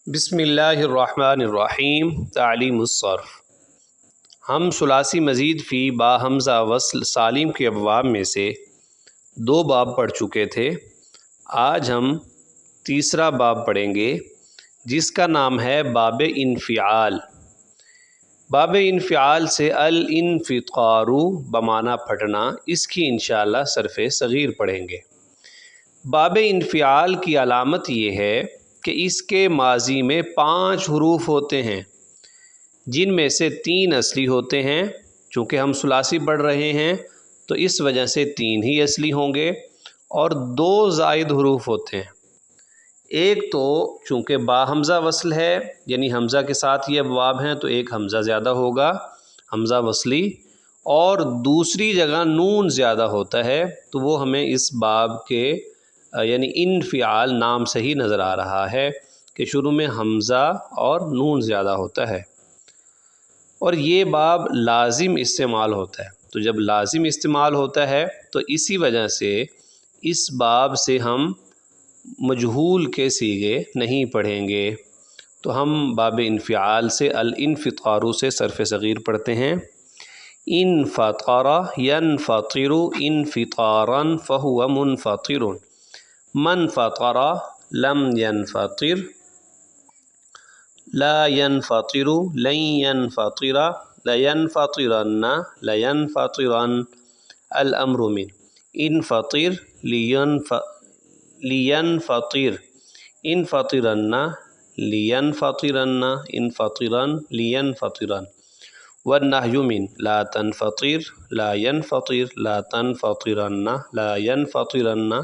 بسم اللہ الرحمن الرحیم۔ تعلیم الصرف۔ ہم ثلاثی مزید فی با حمزہ وصل سالم کے ابواب میں سے 2 باب پڑھ چکے تھے۔ آج ہم تیسرا باب پڑھیں گے جس کا نام ہے باب انفعال۔ باب انفعال سے الانفطار بمعنی پھٹنا، اس کی انشاءاللہ صرف صغیر پڑھیں گے۔ باب انفعال کی علامت یہ ہے کہ اس کے ماضی میں 5 حروف ہوتے ہیں، جن میں سے 3 اصلی ہوتے ہیں۔ چونکہ ہم ثلاثی پڑھ رہے ہیں تو اس وجہ سے 3 ہی اصلی ہوں گے، اور 2 زائد حروف ہوتے ہیں۔ ایک تو چونکہ با حمزہ وصل ہے، یعنی حمزہ کے ساتھ یہ ابواب ہیں، تو ایک حمزہ زیادہ ہوگا، حمزہ وصلی، اور دوسری جگہ نون زیادہ ہوتا ہے، تو وہ ہمیں اس باب کے یعنی انفعال نام سے ہی نظر آ رہا ہے کہ شروع میں حمزہ اور نون زیادہ ہوتا ہے، اور یہ باب لازم استعمال ہوتا ہے۔ تو جب لازم استعمال ہوتا ہے تو اسی وجہ سے اس باب سے ہم مجہول کے صیغے نہیں پڑھیں گے، تو ہم باب انفعال سے الانفطار سے صرف صغیر پڑھتے ہیں۔ انفطر ینفطر انفطارا فهو منفطر، من فطر لم ينفطر، لا ينفطر لن ينفطر، لينفطرن لينفطرن، الامر من انفطر لينفطر، انفطرن لينفطرن، انفطرن لينفطرن، والنهي من لا تنفطر لا ينفطر، لا تنفطرن لا ينفطرن،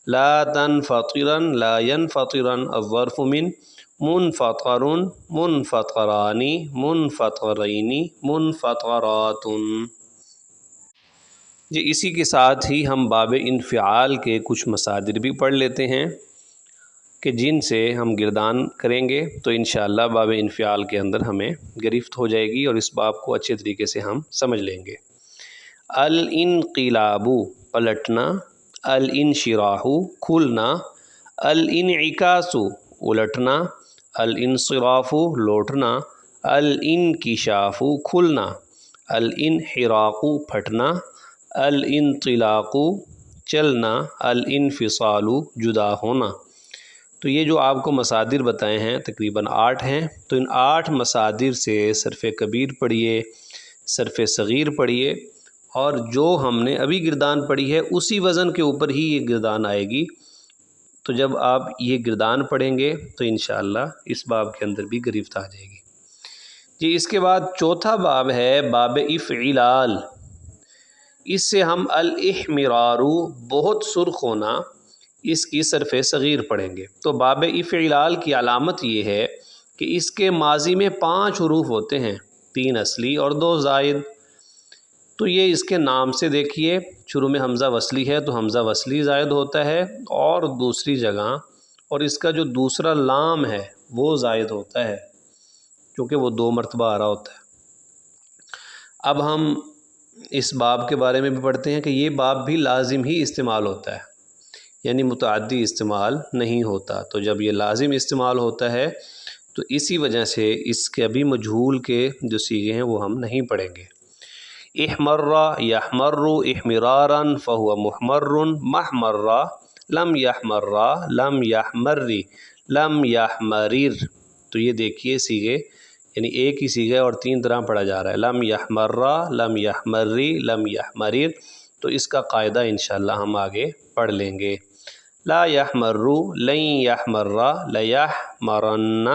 لا تنفطرن لا ينفطرن، الظرف من منفطر منفطران منفطرین منفطرات۔ جی اسی کے ساتھ ہی ہم باب انفعال کے کچھ مصادر بھی پڑھ لیتے ہیں کہ جن سے ہم گردان کریں گے تو انشاءاللہ باب انفعال کے اندر ہمیں گرفت ہو جائے گی، اور اس باب کو اچھے طریقے سے ہم سمجھ لیں گے۔ الانقلاب پلٹنا، الانشراح کھلنا، الانعکاس الٹنا، الانصراف لوٹنا، الانکشاف کھلنا، الانحراق پھٹنا، الانطلاق چلنا، الانفصال جدا ہونا۔ تو یہ جو آپ کو مصادر بتائے ہیں تقریباً 8 ہیں، تو ان 8 مصادر سے صرف کبیر پڑھیے، صرف صغیر پڑھیے، اور جو ہم نے ابھی گردان پڑھی ہے اسی وزن کے اوپر ہی یہ گردان آئے گی۔ تو جب آپ یہ گردان پڑھیں گے تو انشاءاللہ اس باب کے اندر بھی گرفت آ جائے گی۔ جی اس کے بعد چوتھا باب ہے باب افعلال۔ اس سے ہم الاحمرار بہت سرخ ہونا، اس کی صرف صغیر پڑھیں گے۔ تو باب افعلال کی علامت یہ ہے کہ اس کے ماضی میں 5 حروف ہوتے ہیں، 3 اصلی اور 2 زائد۔ تو یہ اس کے نام سے دیکھیے، شروع میں حمزہ وصلی ہے تو حمزہ وصلی زائد ہوتا ہے، اور دوسری جگہ اور اس کا جو دوسرا لام ہے وہ زائد ہوتا ہے، کیونکہ وہ 2 مرتبہ آ رہا ہوتا ہے۔ اب ہم اس باب کے بارے میں بھی پڑھتے ہیں کہ یہ باب بھی لازم ہی استعمال ہوتا ہے، یعنی متعدی استعمال نہیں ہوتا۔ تو جب یہ لازم استعمال ہوتا ہے تو اسی وجہ سے اس کے ابھی مجہول کے جو صیغے ہیں وہ ہم نہیں پڑھیں گے۔ احمر یحمر احمرارا فهو محمر، محمر لم یحمر لم یحمر لم یحمرر۔ تو یہ دیکھیے صیغے، یعنی ایک ہی صیغہ اور 3 طرح پڑھا جا رہا ہے، لم یحمر لم یحمر لم یحمرر۔ تو اس کا قاعدہ انشاءاللہ ہم آگے پڑھ لیں گے۔ لا یحمر لن یحمر لیحمرن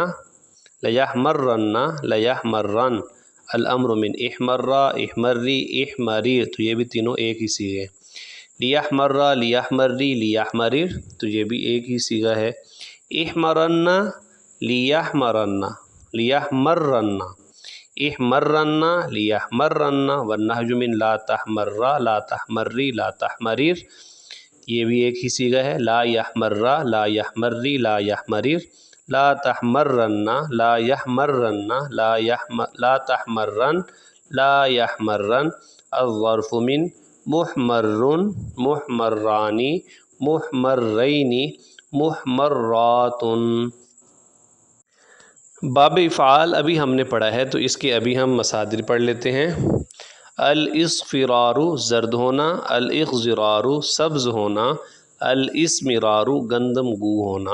لیحمرن لیحمرن، الامر من احمر احمری احمریر۔ تو یہ بھی تینوں ایک ہی صیغے ہیں۔ لیحمر لیحمری لیحمرر، تو یہ بھی ایک ہی صیغہ ہے۔ احمرن لیحمرن لیحمرن احمرن لیحمرن، والنہج من لا تحمر لا تحمری لا تحمریر، یہ بھی ایک ہی صیغہ ہے۔ لا یحمر لا یحمری لا یحمریر، لا تحمرن لا یحمرن لا تحمرن لا یحمرن، الظرف من محمر محمران محمرین محمرات۔ باب افعال ابھی ہم نے پڑھا ہے تو اس کے ابھی ہم مصادر پڑھ لیتے ہیں۔ الاصفرار زرد ہونا، الاخضرار سبز ہونا، الاسمرار گندم گو ہونا۔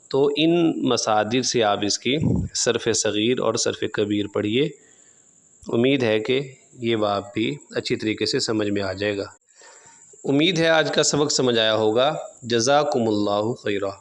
تو ان مصادر سے آپ اس کی صرف صغیر اور صرف کبیر پڑھیے، امید ہے کہ یہ باب بھی اچھی طریقے سے سمجھ میں آ جائے گا۔ امید ہے آج کا سبق سمجھ آیا ہوگا۔ جزاکم اللہ خیرہ۔